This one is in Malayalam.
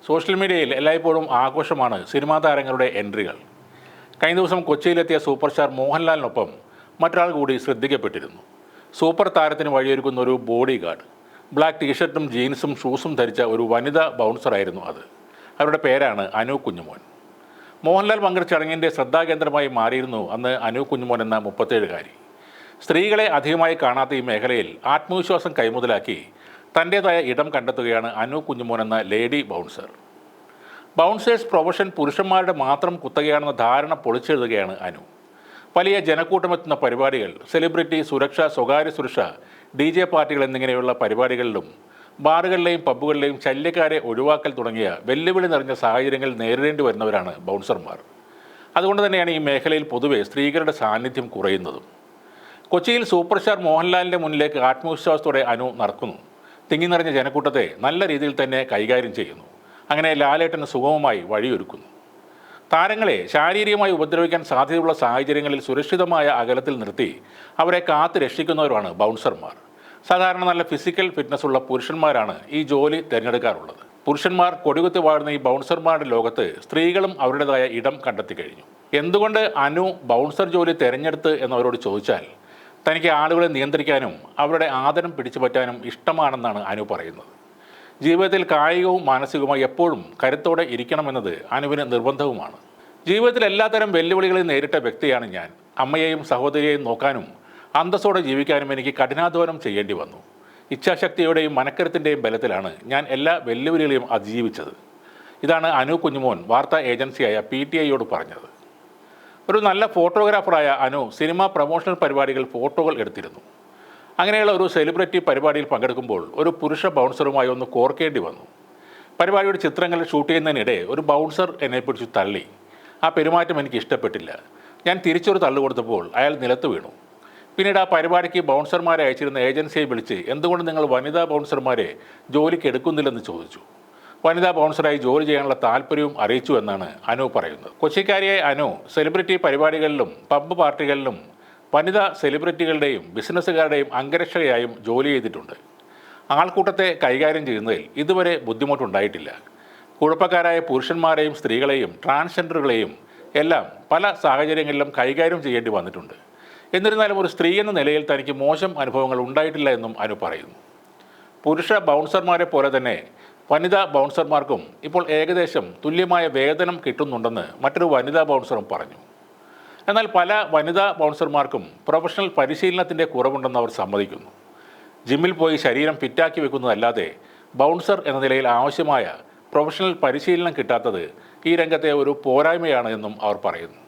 സോഷ്യൽ മീഡിയയിൽ എല്ലായ്പ്പോഴും ആഘോഷമാണ് സിനിമാ താരങ്ങളുടെ എൻട്രികൾ. കഴിഞ്ഞ ദിവസം കൊച്ചിയിലെത്തിയ സൂപ്പർ സ്റ്റാർ മോഹൻലാലിനൊപ്പം മറ്റൊരാൾ കൂടി ശ്രദ്ധിക്കപ്പെട്ടിരുന്നു. സൂപ്പർ താരത്തിന് വഴിയൊരുക്കുന്ന ഒരു ബോഡി ഗാർഡ്. ബ്ലാക്ക് ടീഷർട്ടും ജീൻസും ഷൂസും ധരിച്ച ഒരു വനിതാ ബൗൺസറായിരുന്നു അത്. അവരുടെ പേരാണ് അനു കുഞ്ഞുമോൻ. മോഹൻലാൽ പങ്കെടുത്ത ചടങ്ങിൻ്റെ ശ്രദ്ധാകേന്ദ്രമായി മാറിയിരുന്നു അന്ന് അനു കുഞ്ഞുമോൻ എന്ന 37-കാരി. സ്ത്രീകളെ അധികമായി കാണാത്ത ഈ മേഖലയിൽ ആത്മവിശ്വാസം കൈമുതലാക്കി തൻ്റേതായ ഇടം കണ്ടെത്തുകയാണ് അനു കുഞ്ഞുമോൻ എന്ന ലേഡി ബൗൺസർ. ബൗൺസേഴ്സ് പ്രൊഫഷൻ പുരുഷന്മാരുടെ മാത്രം കുത്തകയാണെന്ന ധാരണ പൊളിച്ചെഴുതുകയാണ് അനു. വലിയ ജനക്കൂട്ടമെത്തുന്ന പരിപാടികൾ, സെലിബ്രിറ്റി സുരക്ഷ, സ്വകാര്യ സുരക്ഷ, DJ പാർട്ടികൾ എന്നിങ്ങനെയുള്ള പരിപാടികളിലും ബാറുകളിലെയും പബ്ബുകളിലെയും ശല്യക്കാരെ ഒഴിവാക്കൽ തുടങ്ങിയ വെല്ലുവിളി നിറഞ്ഞ സാഹചര്യങ്ങൾ നേരിടേണ്ടി വരുന്നവരാണ് ബൗൺസർമാർ. അതുകൊണ്ട് തന്നെയാണ് ഈ മേഖലയിൽ പൊതുവെ സ്ത്രീകളുടെ സാന്നിധ്യം കുറയുന്നതും. കൊച്ചിയിൽ സൂപ്പർ സ്റ്റാർ മോഹൻലാലിൻ്റെ മുന്നിലേക്ക് ആത്മവിശ്വാസത്തോടെ അനു നടക്കുന്നു. തിങ്ങി നിറഞ്ഞ ജനക്കൂട്ടത്തെ നല്ല രീതിയിൽ തന്നെ കൈകാര്യം ചെയ്യുന്നു. അങ്ങനെ ലാലേട്ടന് സുഗമമായി വഴിയൊരുക്കുന്നു. താരങ്ങളെ ശാരീരികമായി ഉപദ്രവിക്കാൻ സാധ്യതയുള്ള സാഹചര്യങ്ങളിൽ സുരക്ഷിതമായ അകലത്തിൽ നിർത്തി അവരെ കാത്ത് രക്ഷിക്കുന്നവരാണ് ബൗൺസർമാർ. സാധാരണ നല്ല ഫിസിക്കൽ ഫിറ്റ്നസ് ഉള്ള പുരുഷന്മാരാണ് ഈ ജോലി തിരഞ്ഞെടുക്കാറുള്ളത്. പുരുഷന്മാർ കൊടികുത്തി വാഴുന്ന ഈ ബൗൺസർമാരുടെ ലോകത്ത് സ്ത്രീകളും അവരുടേതായ ഇടം കണ്ടെത്തി കഴിഞ്ഞു. എന്തുകൊണ്ട് അനു ബൗൺസർ ജോലി തിരഞ്ഞെടുത്ത് എന്നവരോട് ചോദിച്ചാൽ, തനിക്ക് ആളുകളെ നിയന്ത്രിക്കാനും അവരുടെ ആദരം പിടിച്ചു പറ്റാനും ഇഷ്ടമാണെന്നാണ് അനു പറയുന്നത്. ജീവിതത്തിൽ കായികവും മാനസികവുമായി എപ്പോഴും കരുത്തോടെ ഇരിക്കണമെന്നത് അനുവിന് നിർബന്ധവുമാണ്. ജീവിതത്തിൽ എല്ലാത്തരം വെല്ലുവിളികളെയും നേരിട്ട വ്യക്തിയാണ് ഞാൻ. അമ്മയെയും സഹോദരിയെയും നോക്കാനും അന്തസ്സോടെ ജീവിക്കാനും എനിക്ക് കഠിനാധ്വാനം ചെയ്യേണ്ടി വന്നു. ഇച്ഛാശക്തിയുടെയും മനക്കരുത്തിൻ്റെയും ബലത്തിലാണ് ഞാൻ എല്ലാ വെല്ലുവിളികളെയും അതിജീവിച്ചത്. ഇതാണ് അനു കുഞ്ഞുമോൻ വാർത്താ ഏജൻസിയായ PTIയോട് പറഞ്ഞത്. ഒരു നല്ല ഫോട്ടോഗ്രാഫറായ അനു സിനിമാ പ്രൊമോഷണൽ പരിപാടികൾ ഫോട്ടോകൾ എടുത്തിരുന്നു. അങ്ങനെയുള്ള ഒരു സെലിബ്രിറ്റി പരിപാടിയിൽ പങ്കെടുക്കുമ്പോൾ ഒരു പുരുഷ ബൗൺസറുമായി ഒന്ന് കോർക്കേണ്ടി വന്നു. പരിപാടിയുടെ ചിത്രങ്ങൾ ഷൂട്ട് ചെയ്യുന്നതിനിടെ ഒരു ബൗൺസർ എന്നെ പിടിച്ച് തള്ളി. ആ പെരുമാറ്റം എനിക്ക് ഇഷ്ടപ്പെട്ടില്ല. ഞാൻ തിരിച്ചൊരു തള്ളു കൊടുത്തപ്പോൾ അയാൾ നിലത്ത് വീണു. പിന്നീട് ആ പരിപാടിക്ക് ബൗൺസർമാരെ അയച്ചിരുന്ന ഏജൻസിയെ വിളിച്ച് എന്തുകൊണ്ട് നിങ്ങൾ വനിതാ ബൗൺസർമാരെ ജോലിക്ക് എടുക്കുന്നില്ലെന്ന് ചോദിച്ചു. വനിതാ ബൗൺസറായി ജോലി ചെയ്യാനുള്ള താല്പര്യവും അറിയിച്ചു എന്നാണ് അനു പറയുന്നത്. കൊച്ചിക്കാരിയായ അനു സെലിബ്രിറ്റി പരിപാടികളിലും പബ്ബ് പാർട്ടികളിലും വനിതാ സെലിബ്രിറ്റികളുടെയും ബിസിനസ്സുകാരുടെയും അംഗരക്ഷകയായും ജോലി ചെയ്തിട്ടുണ്ട്. ആൾക്കൂട്ടത്തെ കൈകാര്യം ചെയ്യുന്നതിൽ ഇതുവരെ ബുദ്ധിമുട്ടുണ്ടായിട്ടില്ല. കുഴപ്പക്കാരായ പുരുഷന്മാരെയും സ്ത്രീകളെയും ട്രാൻസ്ജെൻഡറുകളെയും എല്ലാം പല സാഹചര്യങ്ങളിലും കൈകാര്യം ചെയ്യേണ്ടി വന്നിട്ടുണ്ട്. എന്നിരുന്നാലും ഒരു സ്ത്രീ എന്ന നിലയിൽ തനിക്ക് മോശം അനുഭവങ്ങൾ ഉണ്ടായിട്ടില്ല എന്നും അനു പറയുന്നു. പുരുഷ ബൗൺസർമാരെ പോലെ തന്നെ വനിതാ ബൗൺസർമാർക്കും ഇപ്പോൾ ഏകദേശം തുല്യമായ വേതനം കിട്ടുന്നുണ്ടെന്ന് മറ്റൊരു വനിതാ ബൗൺസറും പറഞ്ഞു. എന്നാൽ പല വനിതാ ബൗൺസർമാർക്കും പ്രൊഫഷണൽ പരിശീലനത്തിൻ്റെ കുറവുണ്ടെന്ന് അവർ സമ്മതിക്കുന്നു. ജിമ്മിൽ പോയി ശരീരം ഫിറ്റാക്കി വെക്കുന്നതല്ലാതെ ബൗൺസർ എന്ന നിലയിൽ ആവശ്യമായ പ്രൊഫഷണൽ പരിശീലനം കിട്ടാത്തത് ഈ രംഗത്തെ ഒരു പോരായ്മയാണ് എന്നും അവർ പറയുന്നു.